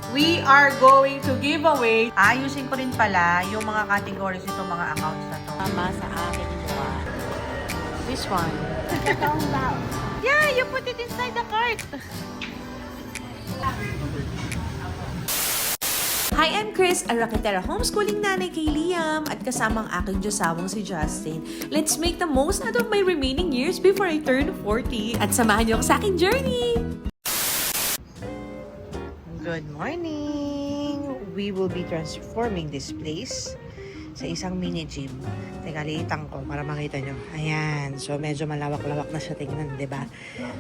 we are going to give away. Ayusin ko rin pala yung mga categories nito, mga accounts na to. Tama sa akin mukha. This one. Yeah, you put it inside the cart. Hi, I'm Chris, a Raketera homeschooling nanay kay Liam at kasama ang aking Diyosawang si Justin. Let's make the most out of my remaining years before I turn 40 at samahan niyo ako sa aking journey! Good morning! We will be transforming this place sa isang mini gym. Teka, liitan ko para makita nyo. Ayan. So, medyo malawak-lawak na siya tingnan, di ba?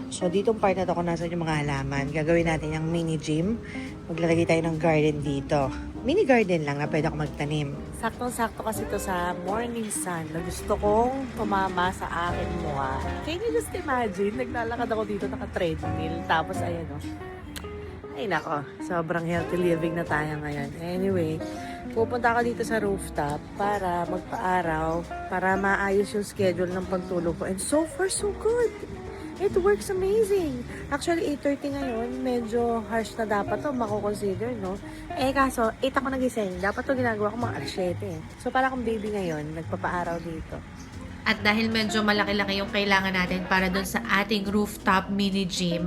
So, ditong part na to kung nasan yung mga halaman. Gagawin natin yung mini gym. Maglalagay tayo ng garden dito. Mini garden lang na pwede ako magtanim. Saktong-sakto kasi to sa morning sun na gusto kong tumama sa akin mukha. Can you just imagine? Naglalakad ako dito naka-treadmill. Tapos ayan o. Ay nako, sobrang healthy living na tayo ngayon. Anyway, pupunta ako dito sa rooftop para magpa-araw, para maayos yung schedule ng pagtulog ko. And so far, so good. It works amazing. Actually, 8:30 ngayon, medyo harsh na dapat to mako-consider, no? Eh, kaso, 8 ako nagising. Dapat to ginagawa ko mga alas 7. So, para akong baby ngayon, nagpapa-araw dito. At dahil medyo malaki-laki yung kailangan natin para dun sa ating rooftop mini gym,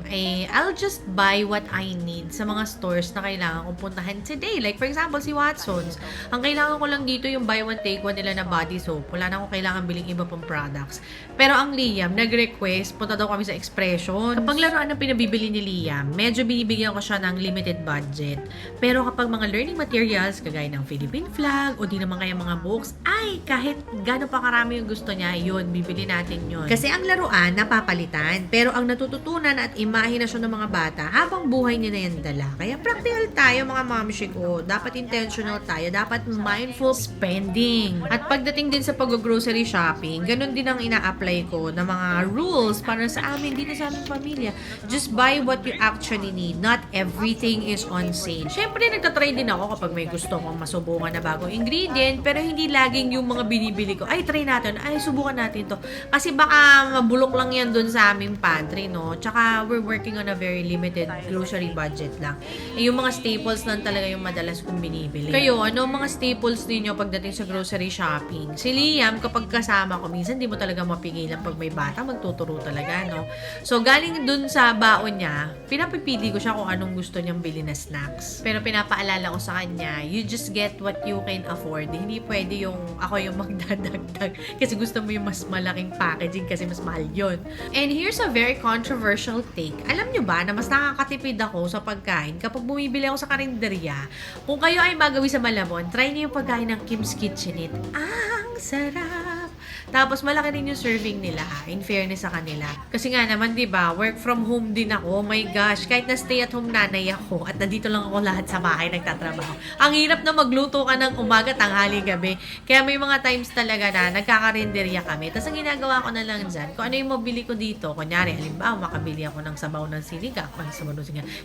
I'll just buy what I need sa mga stores na kailangan kong puntahan today. Like for example, si Watson's. Ang kailangan ko lang dito yung buy one take one nila na body soap. Wala na akong kailangan biling iba pang products. Pero ang Liam, nag-request, punta daw kami sa Expression. Kapag laruan ang pinabibili ni Liam, medyo binibigyan ko siya ng limited budget. Pero kapag mga learning materials, kagaya ng Philippine flag, o di naman kaya mga books, ay kahit gano'n pa karami yung gusto niya, yun, bibili natin yun. Kasi ang laruan, napapalitan. Pero ang natututunan at imahinasyon ng mga bata, habang buhay niya na yan dala. Kaya practical tayo mga mamshi ko. Dapat intentional tayo. Dapat mindful spending. At pagdating din sa pag-grocery shopping, ganun din ang ina-apply ko na mga rules para sa amin, dito sa aming pamilya. Just buy what you actually need. Not everything is on sale. Siyempre, nagtatry din ako kapag may gusto kong masubukan na bagong ingredient, pero hindi laging yung mga binibili ko, ay, try natin, ay, subukan natin to. Kasi baka mabulok lang yan dun sa aming pantry, no? Tsaka, we're working on a very limited grocery budget lang. Eh, yung mga staples lang talaga yung madalas kong binibili. Kayo, ano mga staples ninyo pagdating sa grocery shopping? Si Liam, kapag kasama ko, minsan di mo talaga mapigilan pag may bata, magtuturo talaga, no? So, galing dun sa baon niya, pinapipili ko siya kung anong gusto niyang bilhin na snacks. Pero pinapaalala ko sa kanya, you just get what you can afford. Hindi pwede yung ako yung magdadagdag kasi gusto mo yung mas malaking packaging kasi mas mahal yun. And here's a very controversial take. Alam nyo ba na mas nakakatipid ako sa pagkain kapag bumibili ako sa karinderya? Kung kayo ay magawi sa Malabon, try niyo yung pagkain ng Kim's Kitchenette. Ang sarap! Tapos malaki din yung serving nila, in fairness sa kanila. Kasi nga naman, di ba, work from home din ako. Oh my gosh, kahit na stay at home nanay ako at nandito lang ako lahat sa bahay nagtatrabaho. Ang hirap na magluto ka ng umaga, tanghali, gabi. Kaya may mga times talaga na nagkakarinderya kami. Tapos ang ginagawa ko na lang dyan, kung ano yung mabili ko dito, kunyari, halimbawa, makabili ako ng sabaw ng sinigang,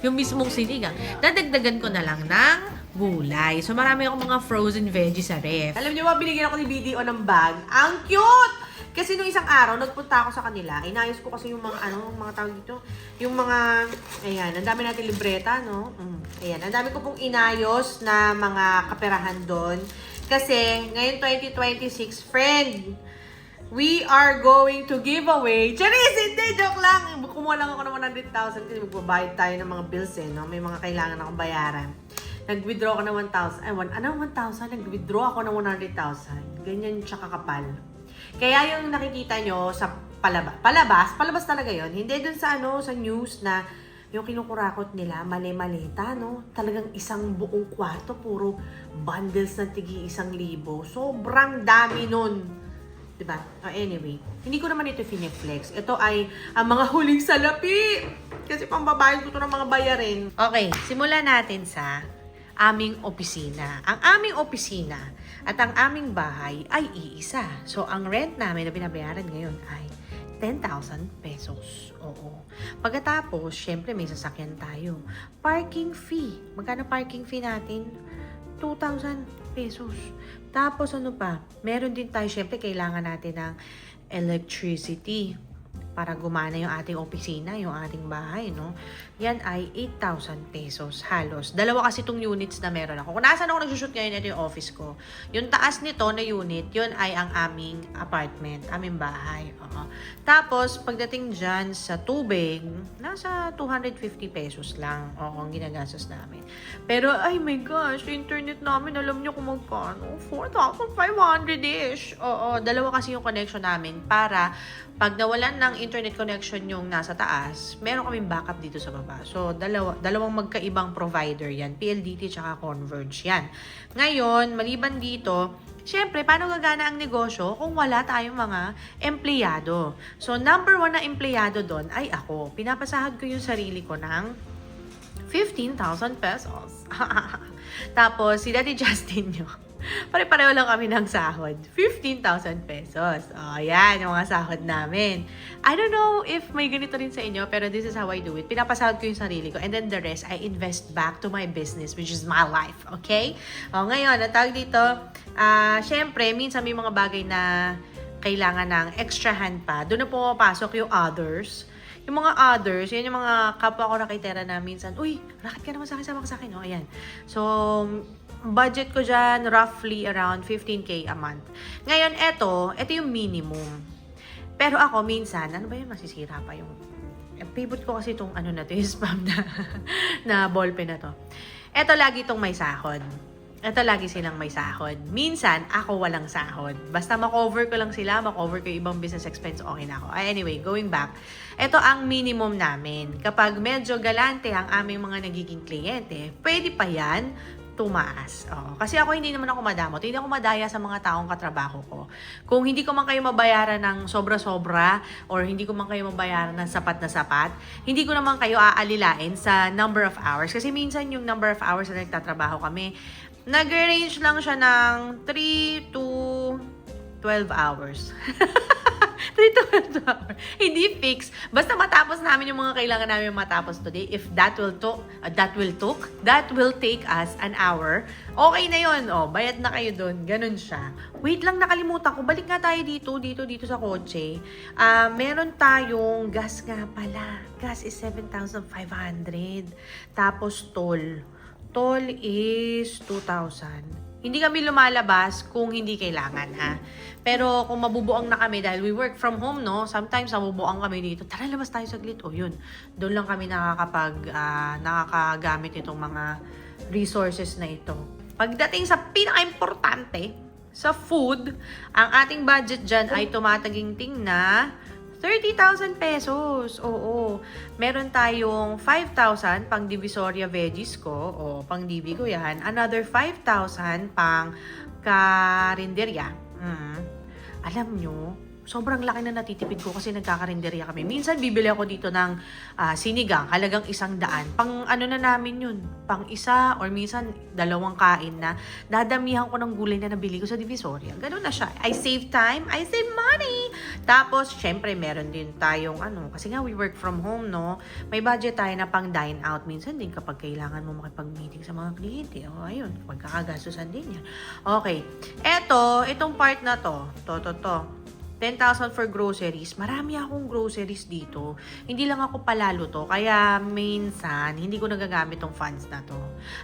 yung mismong sinigang, dadagdagan ko na lang ng gulay. So marami akong mga frozen veggies sa ref. Alam niyo ba, binigyan ako ni BDO ng bag. Ang cute! Kasi nung isang araw, nagpunta ako sa kanila. Inayos ko kasi yung mga, mga tawag dito. Yung mga, ayan, ang dami natin libreta, no? Ayan, ang dami ko pong inayos na mga kaperahan doon. Kasi, ngayon 2026, friend, we are going to give away. Charis, hindi, joke lang. Kumuha lang ako ng 100,000 kasi magbabayad tayo ng mga bills, eh, no? May mga kailangan akong bayaran. Nag-withdraw ako ng 1,000. 1,000? Nag-withdraw ako ng 100,000. Ganyan siya kakapal. Kaya yung nakikita nyo sa palabas talaga yon. Hindi dun sa sa news na yung kinukurakot nila, mali-malita, no? Talagang isang buong kwarto, puro bundles ng tigi 1,000. Sobrang dami nun. Diba? Anyway, hindi ko naman ito fine-flex. Ito ay ang mga huling salapi. Kasi pambabayad ko ito ng mga bayarin. Okay, simulan natin sa aming opisina. Ang aming opisina at ang aming bahay ay iisa. So, ang rent namin na binabayaran ngayon ay 10,000 pesos. Oo. Pagkatapos, syempre may sasakyan tayo. Parking fee. Magkano parking fee natin? 2,000 pesos. Tapos ano pa? Meron din tayo, syempre kailangan natin ng electricity. para gumana yung ating opisina, yung ating bahay, no? Yan ay 8,000 pesos halos. Dalawa kasi itong units na meron ako. Kung nasaan ako nagsushoot ngayon, ito yung office ko. Yung taas nito na unit, yun ay ang aming apartment, aming bahay. Oo. Tapos, pagdating dyan sa tubig, nasa 250 pesos lang. Oo, ang ginagastos namin. Pero, ay my gosh, internet namin, alam nyo kung magkano? 4,500-ish. Oo, dalawa kasi yung connection namin para pag nawalan ng internet connection yung nasa taas, meron kaming backup dito sa baba. So, dalawang magkaibang provider yan. PLDT tsaka Converge yan. Ngayon, maliban dito, syempre, paano gagana ang negosyo kung wala tayong mga empleyado? So, number 1 na empleyado doon ay ako. Pinapasahod ko yung sarili ko ng 15,000 pesos. Tapos, si Daddy Justin nyo, pare-pareho lang kami ng sahod. 15,000 pesos. O, yan, yung mga sahod namin. I don't know if may ganito rin sa inyo, pero this is how I do it. Pinapasahod ko yung sarili ko, and then the rest, I invest back to my business, which is my life. Okay? O, ngayon, ang tawag dito, syempre, minsan may mga bagay na kailangan ng extra hand pa. Doon na pumapasok yung others. Yung mga others, yan yung mga kapwa ko rakitera na minsan, uy, rakit ka naman sa akin, sama ka sa akin. O, ayan. So, budget ko dyan, roughly around 15K a month. Ngayon, ito yung minimum. Pero ako, minsan, ano ba yun, masisira pa yung favorite ko kasi itong ano na to, yung spam na ballpen na to. Ito lagi itong may sahod. Ito lagi silang may sahod. Minsan, ako walang sahod. Basta makover ko lang sila, makover ko yung ibang business expense, okay na ako. Anyway, going back, ito ang minimum namin. Kapag medyo galante ang aming mga nagiging kliyente, pwede pa yan tumaas. Kasi ako hindi naman ako madamot. Hindi ako madaya sa mga taong katrabaho ko. Kung hindi ko man kayo mabayaran ng sobra-sobra or hindi ko man kayo mabayaran ng sapat na sapat, hindi ko naman kayo aalilain sa number of hours. Kasi minsan yung number of hours na nagtatrabaho kami, nag-range lang siya ng 3 to 12 hours. 3 to 12 hours. Hindi fix. Basta matapos namin yung mga kailangan namin matapos today. If that will take us an hour, okay na yun. Bayad na kayo dun. Ganun siya. Wait lang, nakalimutan ko. Balik nga tayo dito sa kotse. Meron tayong gas nga pala. Gas is 7,500. Tapos toll. Toll is 2,000. Hindi kami lumalabas kung hindi kailangan, ha? Pero kung mabubuang na kami dahil we work from home, no? Sometimes mabubuang kami dito. Tara, labas tayo saglit. Yun. Doon lang kami nakakagamit itong mga resources na ito. Pagdating sa pinaka-importante, sa food, ang ating budget dyan ay tumataginting na 30,000 pesos. Oo. Meron tayong 5,000 pang Divisoria veggies ko. Pang dibi ko yan. Another 5,000 pang karinderya. Alam nyo, sobrang laki na natitipid ko kasi nagkakarinderya kami. Minsan bibili ako dito ng sinigang, halagang 100. Pang ano na namin yun, pang isa or minsan 2 kain na. Dadamihan ko ng gulay na nabili ko sa Divisoria. Ganun na siya. I save time, I save money. Tapos, syempre, meron din tayong kasi nga we work from home, no? May budget tayo na pang dine out. Minsan din kapag kailangan mo makipag-meeting sa mga kliyente. Ayun, magkakagastusan din yan. Okay. Itong part na to. 10,000 for groceries. Marami akong groceries dito. Hindi lang ako palalo to. Kaya minsan, hindi ko nagagamit tong funds na to.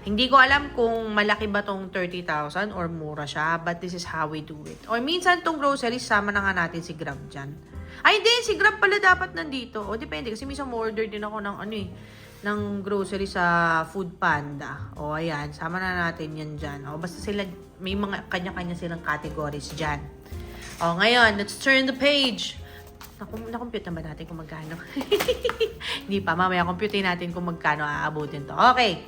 Hindi ko alam kung malaki ba tong 30,000 or mura siya. But this is how we do it. Or minsan tong groceries, sama na nga natin si Grab dyan. Ay, hindi. Si Grab pala dapat nandito. Depende. Kasi minsan order din ako ng ng grocery sa Food Panda. Ayan. Sama na natin yan dyan. Basta sila, may mga kanya-kanya silang categories dyan. Ngayon, let's turn the page. Na-compute na ba natin kung magkano? Hindi pa, mamaya compute natin kung magkano aabutin to. Okay.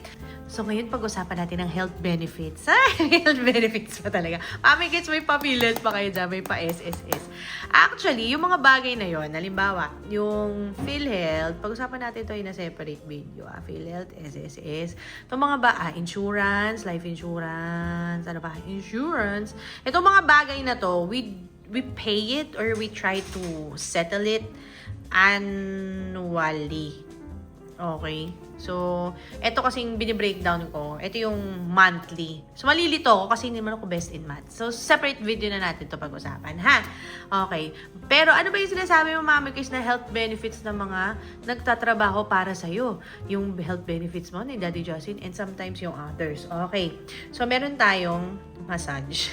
So, ngayon pag-usapan natin ng health benefits. Health benefits pa talaga. Mami kids, may pa-PhilHealth pa kayo dyan, may pa-SSS. Actually, yung mga bagay na yon, halimbawa, yung PhilHealth, pag-usapan natin to in a separate video. PhilHealth, SSS. Itong mga insurance, life insurance, insurance. Itong mga bagay na to, we pay it or we try to settle it annually. Okay? So, ito kasing binibreakdown ko. Ito yung monthly. So, malilito ako kasi hindi naman ako best in math. So, separate video na natin to pag-usapan, ha? Okay. Pero ano ba yung sinasabi mo, Mami Chris, na health benefits ng mga nagtatrabaho para sa'yo? Yung health benefits mo ni Daddy Justin and sometimes yung others. Okay. So, meron tayong massage.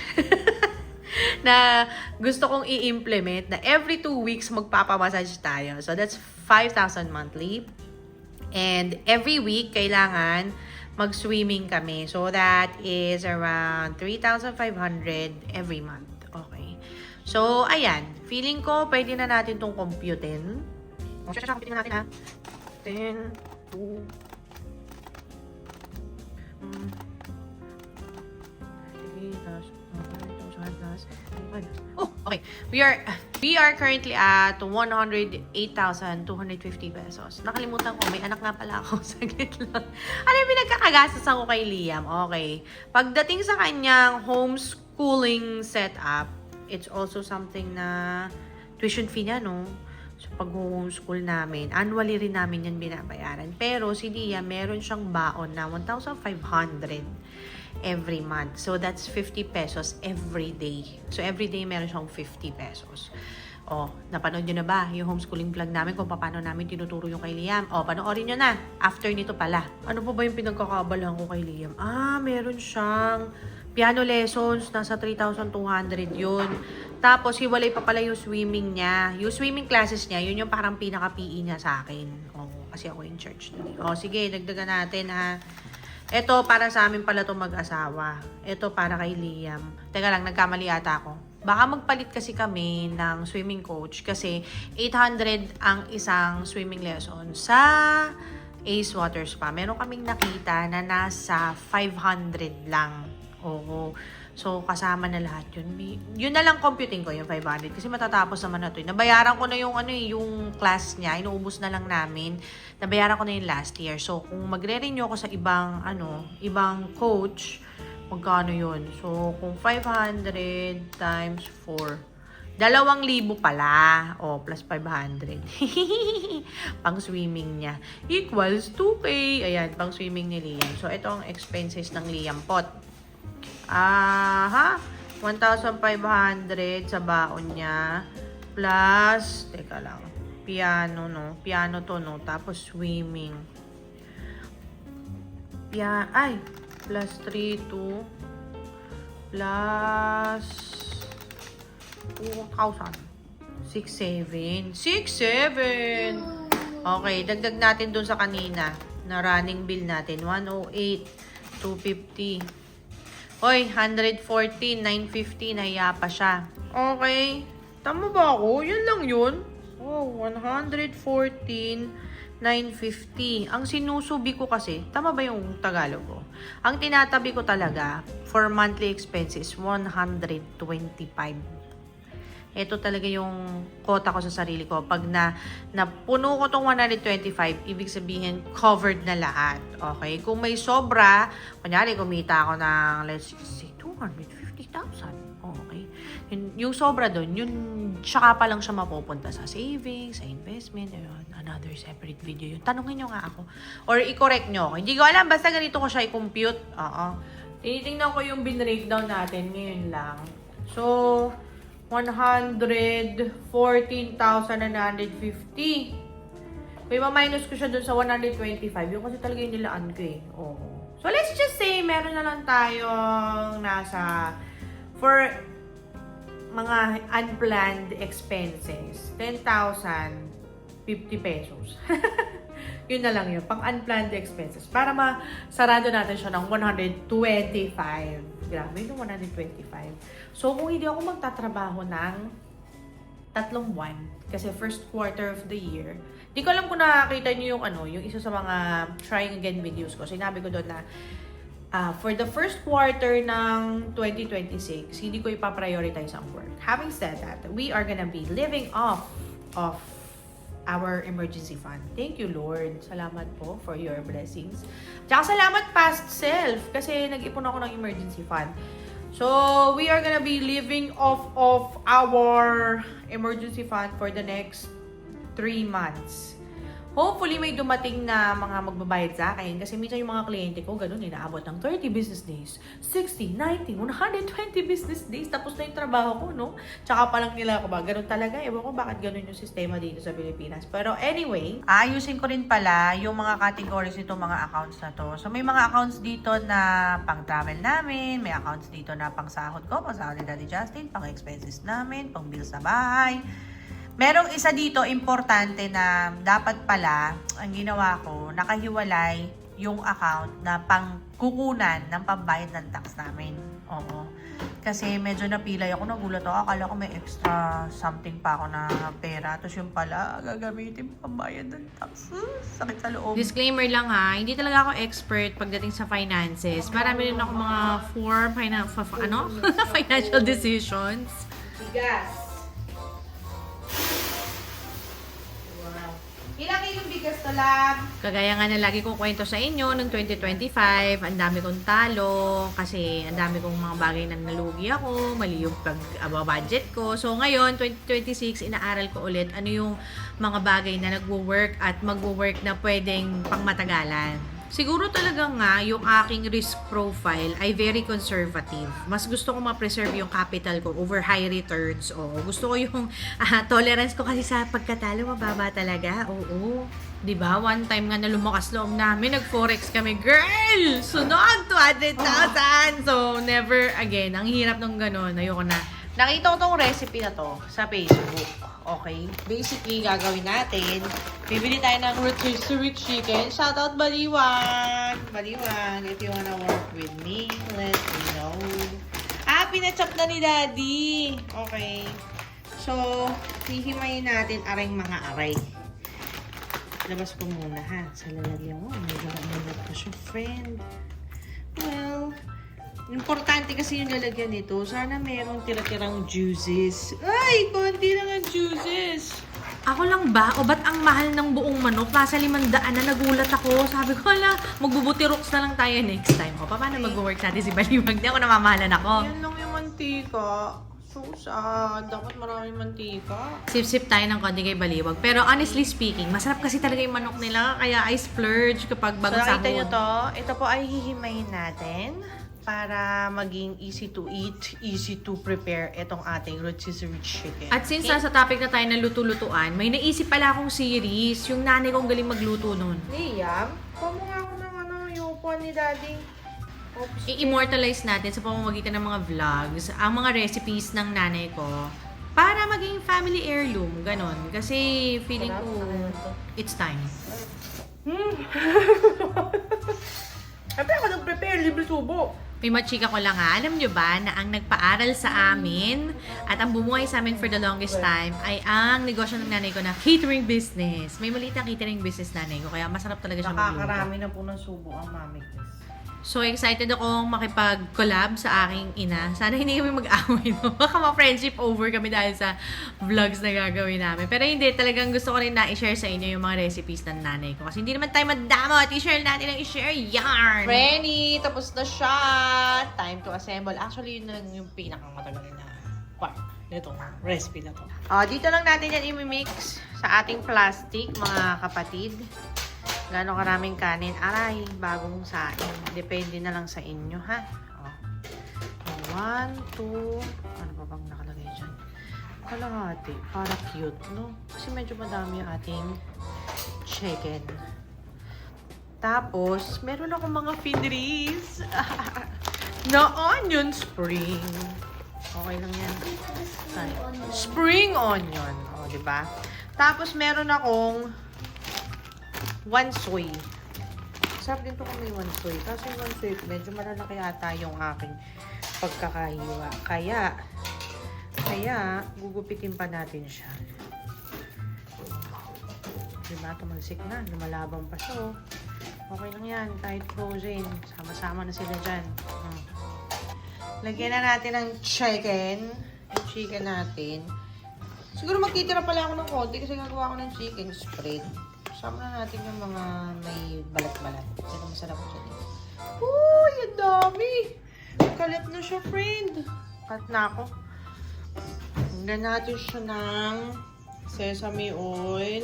na gusto kong i-implement na every 2 weeks magpapamassage tayo. So, that's 5,000 monthly. And every week, kailangan mag-swimming kami. So, that is around 3,500 every month. Okay. So, ayan. Feeling ko, pwede na natin itong computein. O, siya, computein na natin, ha? 10, 2, Oh, okay. We are currently at 108,250 pesos. Nakalimutan ko, may anak nga pala ako. Saglit lang. Ano yung pinagkakagastosan ko kay Liam? Okay. Pagdating sa kanyang homeschooling setup, it's also something na tuition fee niya, no? So, pag-homeschool namin, annually rin namin yan binabayaran. Pero si Liam, meron siyang baon na 1,500 every month. So, that's 50 pesos every day. So, every day meron siyang 50 pesos. O, napanood nyo na ba yung homeschooling vlog namin kung paano namin tinuturo yung kay Liam? O, panoorin nyo na. After nito pala. Ano po ba yung pinagkakabalahan ko kay Liam? Meron siyang piano lessons. Nasa 3,200 yun. Tapos, hiwalay pa pala yung swimming niya. Yung swimming classes niya, yun yung parang pinaka-PE niya sa akin. O, kasi ako in church. O, sige, dagdagan natin, ha. Ito, para sa amin pala itong mag-asawa. Ito, para kay Liam. Teka lang, nagkamali ata ako. Baka magpalit kasi kami ng swimming coach kasi 800 ang isang swimming lesson sa Ace Water Spa. Meron kaming nakita na nasa 500 lang. Oo. So, kasama na lahat yun. Yun na lang computing ko, yung 500. Kasi matatapos naman na ito. Nabayaran ko na yung, yung class niya. Inuubos na lang namin. Nabayaran ko na yung last year. So, kung magre-renew ako sa ibang, ibang coach, magkano yun? So, kung 500 times 4, 2,000 pala. O, plus 500. Pang swimming niya. Equals 2K. Ayan, pang swimming ni Liam. So, ito ang expenses ng Liam Pot. 1,500 sa baon niya. Plus, teka lang. Piano, no? Piano to, no? Tapos swimming. Plus 3, 2. Plus 2,000. 6,700. 6,700! Okay, dagdag natin dun sa kanina na running bill natin. 108, 250. Hoy, 114, 950, nahiya pa siya. Okay. Tama ba ako? Yun lang yun. Oh, 114, 950. Ang sinusubi ko kasi, tama ba yung Tagalog ko? Ang tinatabi ko talaga for monthly expenses, 125. Ito talaga yung quota ko sa sarili ko. Pag napuno ko tong 125, ibig sabihin, covered na lahat. Okay? Kung may sobra, kunyari, kumita ako ng, let's say, 250,000. Okay? Yung sobra doon, yun, tsaka pa lang siya mapupunta sa savings, sa investment, yun, another separate video yun. Tanungin nyo nga ako. Or i-correct nyo ako. Hindi ko alam, basta ganito ko siya i-compute. Tinitingnan ko yung bin-breakdown natin ngayon lang. So, 114,950. May ma-minus ko siya dun sa 125. Yung kasi talaga yung nilaan ko eh. Oo. So, let's just say, meron na lang tayong nasa, for mga unplanned expenses, 10,050 pesos. Yun na lang yun. Pang unplanned expenses. Para masarado natin siya ng 125. Grabe, yung 125. So, kung hindi ako magtatrabaho ng 3 buwan, kasi first quarter of the year, di ko alam kung nakakita nyo yung yung isa sa mga trying again videos ko. Sinabi ko doon na, for the first quarter ng 2026, hindi ko ipaprioritize ang work. Having said that, we are gonna be living off of our emergency fund. Thank you, Lord. Salamat po for your blessings. Tsaka salamat past self kasi nag-ipon ako ng emergency fund. So, we are gonna be living off of our emergency fund for the next 3 months. hopefully may dumating na mga magbabayad sa akin. Kasi minsan yung mga kliyente ko, ganun, inaabot ng 30 business days, 60, 90, 120 business days. Tapos na yung trabaho ko, no? Tsaka pa lang nila ako ba? Ganun talaga. Ewan ko bakit ganun yung sistema dito sa Pilipinas. Pero anyway, ayusin ko rin pala yung mga categories nitong mga accounts na to. So may mga accounts dito na pang travel namin, may accounts dito na pang sahod ko, pang sahod ni Daddy Justin, pang expenses namin, pang bills sa bahay. Merong isa dito, importante na dapat pala, ang ginawa ko, nakahiwalay yung account na pangkukunan ng pambayad ng tax namin. Oo. Kasi medyo napilay ako, nagulat ako. Akala ko may extra something pa ako na pera. Tapos yung pala, gagamitin pambayad ng tax. Sakit sa loob. Disclaimer lang ha, hindi talaga ako expert pagdating sa finances. Marami rin ako mga financial decisions. Bigas. Ilang kilong bigas to lang? Kagaya nga na lagi kong kwento sa inyo, noong 2025, ang dami kong talo, kasi ang dami kong mga bagay na nalugi ako, mali yung budget ko. So ngayon, 2026, inaaral ko ulit ano yung mga bagay na nagwo-work at magwo-work na pwedeng pangmatagalan. Siguro talaga nga, yung aking risk profile ay very conservative. Mas gusto ko ma-preserve yung capital ko over high returns. Oo, gusto ko yung tolerance ko kasi sa pagkatalo, mababa talaga. Oo. Diba? One time nga na lumakas loob namin, nag-forex kami. Girl! Sunog! 200,000! So, never again. Ang hirap nung ganun. Ayoko na. Nakita ko tong recipe na to sa Facebook. Okay? Basically, gagawin natin, bibili tayo ng rotisserie chicken. Shoutout Baliwag! Baliwag, if you wanna work with me, let me know. Pinachop na ni Daddy. Okay. So, hihimayin natin aring mga aray. Labas ko muna ha. Sa lalagyan mo. Medyo namulat pa siya, friend. Well, importante kasi yung lalagyan nito. Sana merong tira-tirang juices. Ay, konti lang ang juices. Ako lang ba? O ba't ang mahal ng buong manok? Nasa 500 na, nagulat ako. Sabi ko, hala, magbubuti-rooks na lang tayo next time. O, paano mag-work natin si Baliwag? Di ako namamahalan ako. Yan lang yung mantika. So sad. Dapat maraming mantika. Sip-sip tayo ng konti kay Baliwag. Pero honestly speaking, masarap kasi talaga yung manok nila. Kaya I splurge kapag So, bagong nakita nyo sahod. to? Ito po ay hihimayin natin para maging easy to eat, easy to prepare itong ating rotisserie chicken. At since nasa topic na tayo ng luto-lutuan, may naisip pala akong series. Yung nanay kong galing magluto nun. Liam, kuha mo nga ako ng yung upuan ni Daddy. Oops. I-immortalize natin sa pamamagitan ng mga vlogs ang mga recipes ng nanay ko para maging family heirloom, ganon. Kasi feeling ko it's time. Siyempre ako nag-prepare, libre subo. May machika ko lang ha. Alam nyo ba na ang nagpaaral sa amin at ang bumuhay sa amin for the longest time ay ang negosyo ng nanay ko na catering business. May maliit na catering business nanay ko kaya masarap talaga siya magluto. Nakakarami na po ng subo ang mami ko. So excited akong makipag-collab sa aking ina. Sana hindi kami mag-away, no? Baka ma-friendship over kami dahil sa vlogs na gagawin namin. Pero hindi, talagang gusto ko rin na i-share sa inyo yung mga recipes ng nanay ko. Kasi hindi naman tayo madamot. I-share natin ang i-share. Yarn! Frenny, tapos na siya. Time to assemble. Actually, yun na yung pinakamatagal na part nitong recipe na to. Dito lang natin yan i-mix sa ating plastic, mga kapatid. Gano'ng karaming kanin. Aray, bagong sain. Depende na lang sa inyo, ha? 1, 2, ano pa bang nakalagay dyan? Kalahati. Para cute, no? Kasi medyo madami yung ating chicken. Tapos, meron akong mga finris na onion spring. Okay lang yan. Spring onion. O, diba? Tapos, meron akong one soy. Sarap din to kung may one soy. Kasi yung one soy, medyo malalaki ata yung aking pagkakahiwa. Kaya, gugupitin pa natin siya. Diba? Tumalsik na. Lumalabang pa siya. Okay lang yan. Kahit frozen. Sama-sama na sila dyan. Lagyan na natin ng chicken. Yung chicken natin. Siguro magtitira pala ako ng konti kasi gagawa ko ng chicken spread. Sama na natin yung mga may balat-balat. Pero masarap dyan eh. Uy, ang dami! Kalat na siya, friend. Cut na ako. Hanggan natin siya ng sesame oil.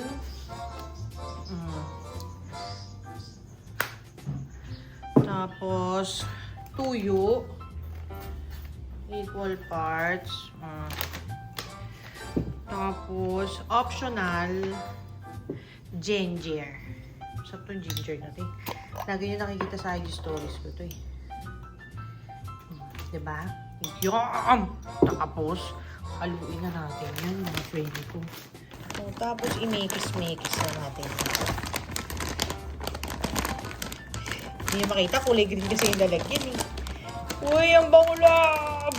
Tapos, tuyo. Equal parts. Tapos, optional, ginger. Sarap tong ginger natin. Lagi nyo nakikita sa IG stories ko to eh. Diba? Yum! Tapos, haluin na natin yan, mga friend ko. So, tapos, imikis-mikis na natin. Hindi nyo makita, kulay green kasi yung lalagyan eh. Uy, ang bango lab!